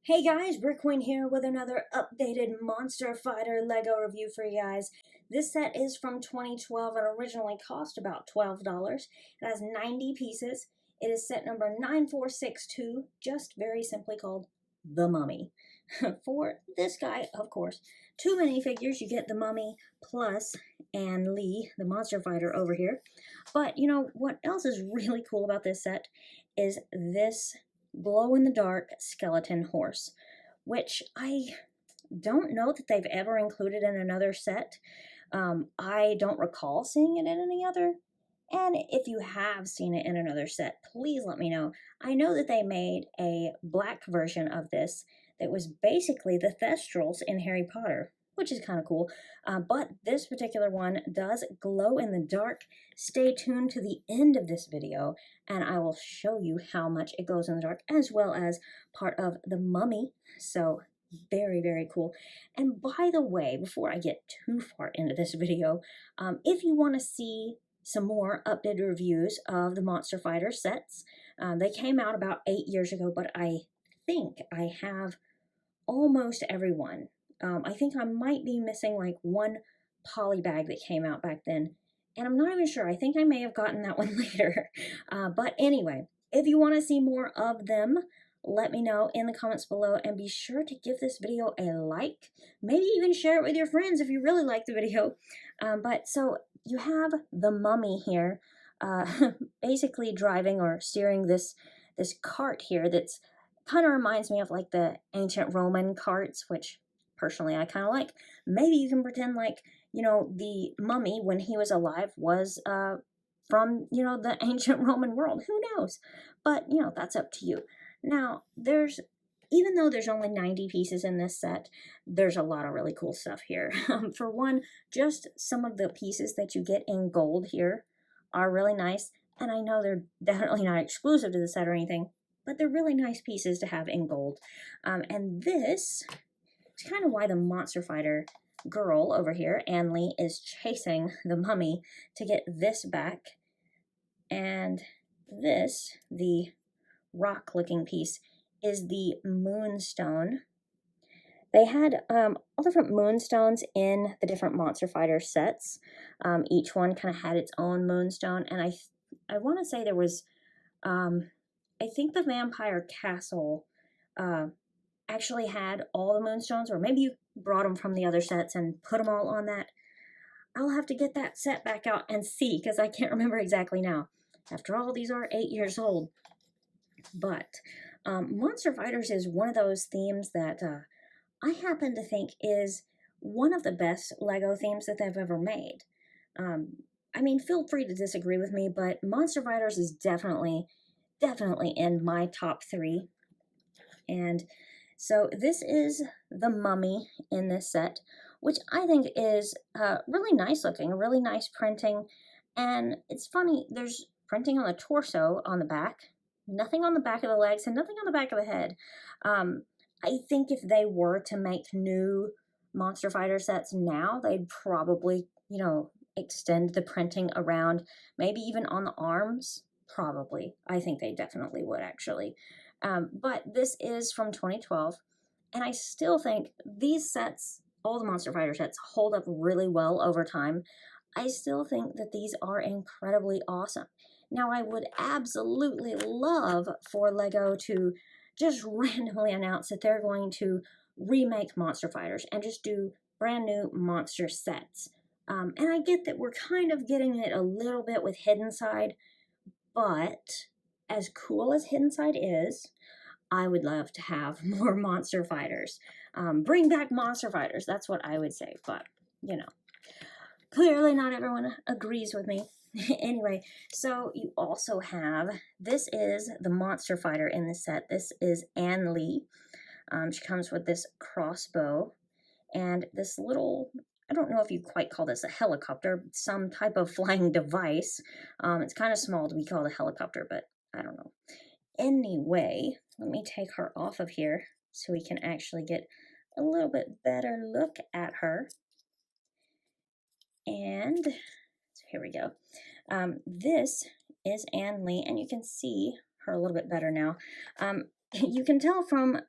Hey guys, Brick Queen here with another updated Monster Fighter Lego review for you guys. This set is from 2012 and originally cost about $12. It has 90 pieces. It is set number 9462, just very simply called The Mummy. For this guy, of course, two minifigures. You get the Mummy plus Ann Lee, the Monster Fighter over here. But you know what else is really cool about this set is this glow-in-the-dark skeleton horse, which I don't know that they've ever included in another set. I don't recall seeing it in any other. And if you have seen it in another set, please let me know. I know that they made a black version of this that was basically the Thestrals in Harry Potter, which is kind of cool. But this particular one does glow in the dark. Stay tuned to the end of this video, and I will show you how much it glows in the dark, as well as part of the mummy. So very, very cool. And by the way, before I get too far into this video, if you want to see some more updated reviews of the Monster Fighter sets, they came out about 8 years ago, but I think I have almost every one. I think I might be missing like one poly bag that came out back then, and I'm not even sure. I think I may have gotten that one later. But anyway, if you want to see more of them, let me know in the comments below, and be sure to give this video a like. Maybe even share it with your friends if you really like the video. But so you have the mummy here, basically driving or steering this cart here that's kind of reminds me of like the ancient Roman carts, which personally I kind of like. Maybe you can pretend like, you know, the mummy when he was alive was from, you know, the ancient Roman world. Who knows? But, you know, that's up to you. Now, even though there's only 90 pieces in this set, there's a lot of really cool stuff here. For one, just some of the pieces that you get in gold here are really nice. And I know they're definitely not exclusive to the set or anything, but they're really nice pieces to have in gold. And this is kind of why the Monster Fighter girl over here, Ann Lee, is chasing the mummy to get this back. And this, the rock-looking piece, is the Moonstone. They had all different Moonstones in the different Monster Fighter sets. Each one kind of had its own Moonstone, and I want to say there was I think the Vampire Castle actually had all the Moonstones, or maybe you brought them from the other sets and put them all on that. I'll have to get that set back out and see, because I can't remember exactly now. After all, these are 8 years old. But Monster Fighters is one of those themes that I happen to think is one of the best Lego themes that they've ever made. I mean, feel free to disagree with me, but Monster Fighters is definitely in my top 3. And so this is the mummy in this set, which I think is really nice looking, a really nice printing. And it's funny, there's printing on the torso on the back, nothing on the back of the legs, and nothing on the back of the head. I think if they were to make new Monster Fighter sets now, they'd probably, you know, extend the printing around, maybe even on the arms. Probably. I think they definitely would, actually. But this is from 2012, and I still think these sets, all the Monster Fighter sets, hold up really well over time. I still think that these are incredibly awesome. Now, I would absolutely love for LEGO to just randomly announce that they're going to remake Monster Fighters and just do brand new monster sets. And I get that we're kind of getting it a little bit with Hidden Side, but as cool as Hidden Side is, I would love to have more Monster Fighters. Bring back Monster Fighters, that's what I would say, but, you know, clearly not everyone agrees with me. Anyway, so you also have, this is the Monster Fighter in this set. This is Ann Lee. She comes with this crossbow and this little, I don't know if you quite call this a helicopter, some type of flying device. It's kind of small to be called a helicopter, but I don't know. Anyway, let me take her off of here so we can actually get a little bit better look at her. And so here we go. This is Ann Lee, and you can see her a little bit better now. you can tell from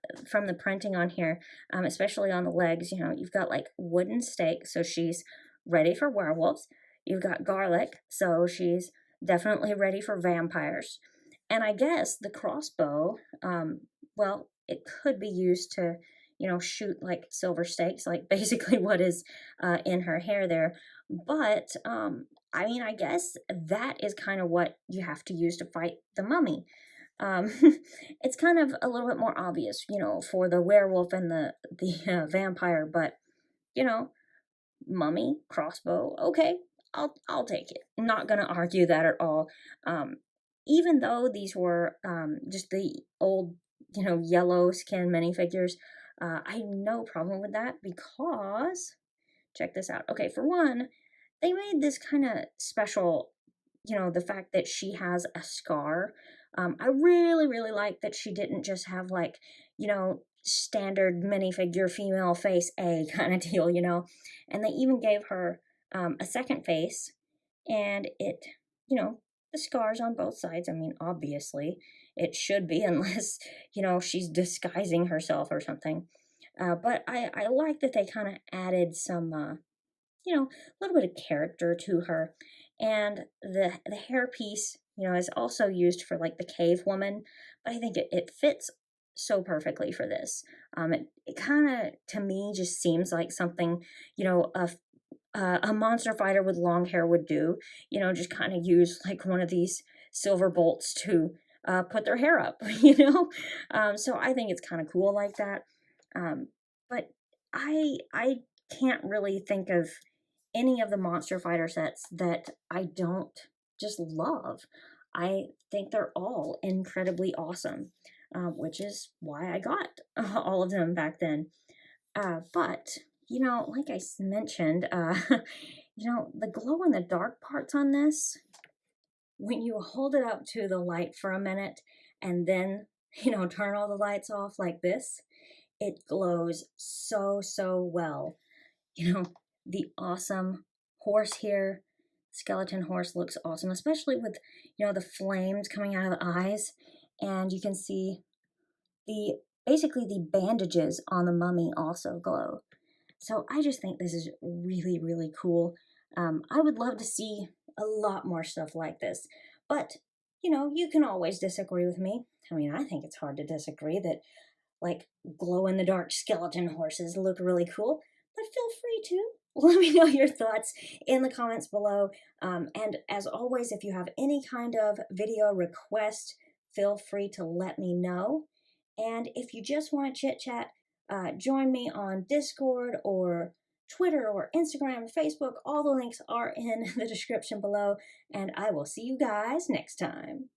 the printing on here, especially on the legs, you've got like wooden stake, so she's ready for werewolves. You've got garlic, so she's definitely ready for vampires. And I guess the crossbow, well, it could be used to, shoot like silver stakes, like basically what is in her hair there. But I mean, I guess that is kind of what you have to use to fight the mummy. um, it's kind of a little bit more obvious, for the werewolf and the vampire, but you know, mummy, crossbow, okay, I'll take it. I'm not gonna argue that at all. Um, Even though these were just the old, yellow skin minifigures, I had no problem with that because check this out. Okay, for one, they made this kind of special, the fact that she has a scar. I really, really like that she didn't just have like, standard minifigure female face A kind of deal, and they even gave her a second face, and it, you know, the scars on both sides. I mean, obviously, it should be, unless, she's disguising herself or something. But I like that they kind of added some a little bit of character to her. And the hairpiece, is also used for like the cave woman, but I think it fits so perfectly for this. It kind of, to me, just seems like something, a monster fighter with long hair would do, just kind of use like one of these silver bolts to put their hair up, So I think it's kind of cool like that. But I can't really think of any of the Monster Fighter sets that I don't just love. I think they're all incredibly awesome, which is why I got all of them back then. But, like I mentioned, the glow in the dark parts on this, when you hold it up to the light for a minute and then, turn all the lights off like this, it glows so, so well. you know, the awesome horse here. Skeleton horse looks awesome, especially with, the flames coming out of the eyes. And you can see the basically the bandages on the mummy also glow. So I just think this is really, really cool. I would love to see a lot more stuff like this. But, you can always disagree with me. I mean, I think it's hard to disagree that like glow in the dark skeleton horses look really cool, but feel free to let me know your thoughts in the comments below. And as always, if you have any kind of video request, feel free to let me know. And if you just want to chit chat, join me on Discord or Twitter or Instagram or Facebook. All the links are in the description below, and I will see you guys next time.